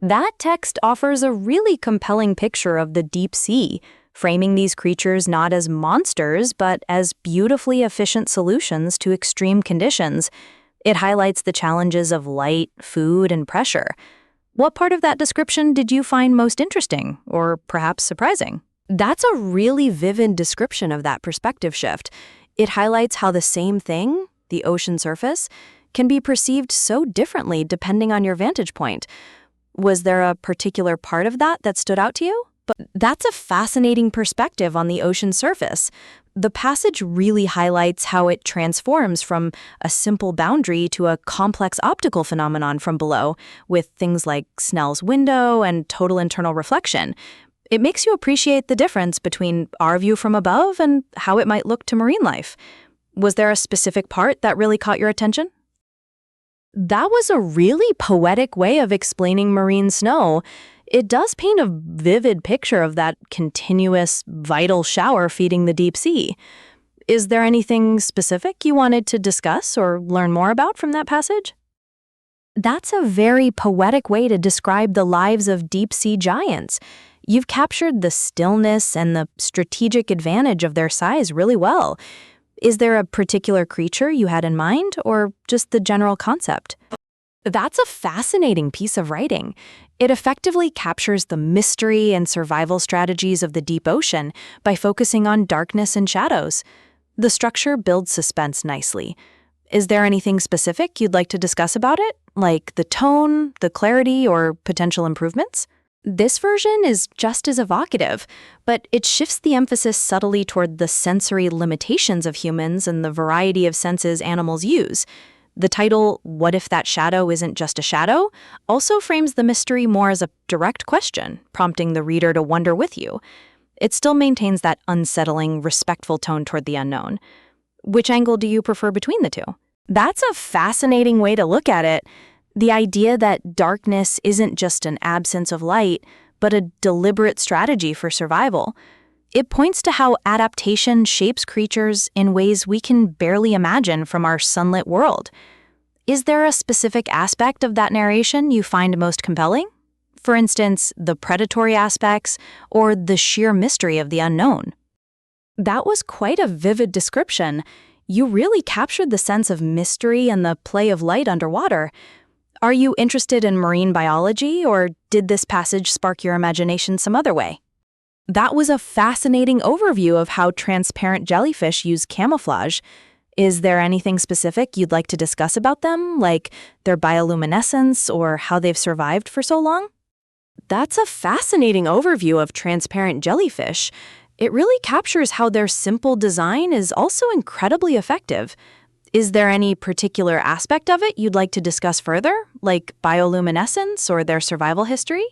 That text offers a really compelling picture of the deep sea, framing these creatures not as monsters, but as beautifully efficient solutions to extreme conditions. It highlights the challenges of light, food, and pressure. What part of that description did you find most interesting, or perhaps surprising? That's a really vivid description of that perspective shift. It highlights how the same thing, the ocean surface, can be perceived so differently depending on your vantage point. Was there a particular part of that stood out to you? But that's a fascinating perspective on the ocean surface. The passage really highlights how it transforms from a simple boundary to a complex optical phenomenon from below, with things like Snell's window and total internal reflection. It makes you appreciate the difference between our view from above and how it might look to marine life. Was there a specific part that really caught your attention? That was a really poetic way of explaining marine snow. It does paint a vivid picture of that continuous, vital shower feeding the deep sea. Is there anything specific you wanted to discuss or learn more about from that passage? That's a very poetic way to describe the lives of deep-sea giants. You've captured the stillness and the strategic advantage of their size really well. Is there a particular creature you had in mind, or just the general concept? That's a fascinating piece of writing. It effectively captures the mystery and survival strategies of the deep ocean by focusing on darkness and shadows. The structure builds suspense nicely. Is there anything specific you'd like to discuss about it, like the tone, the clarity, or potential improvements? This version is just as evocative, but it shifts the emphasis subtly toward the sensory limitations of humans and the variety of senses animals use. The title, "What If That Shadow Isn't Just a Shadow?" also frames the mystery more as a direct question, prompting the reader to wonder with you. It still maintains that unsettling, respectful tone toward the unknown. Which angle do you prefer between the two? That's a fascinating way to look at it. The idea that darkness isn't just an absence of light, but a deliberate strategy for survival. It points to how adaptation shapes creatures in ways we can barely imagine from our sunlit world. Is there a specific aspect of that narration you find most compelling? For instance, the predatory aspects or the sheer mystery of the unknown? That was quite a vivid description. You really captured the sense of mystery and the play of light underwater. Are you interested in marine biology, or did this passage spark your imagination some other way? That was a fascinating overview of how transparent jellyfish use camouflage. Is there anything specific you'd like to discuss about them, like their bioluminescence or how they've survived for so long? That's a fascinating overview of transparent jellyfish. It really captures how their simple design is also incredibly effective. Is there any particular aspect of it you'd like to discuss further, like bioluminescence or their survival history?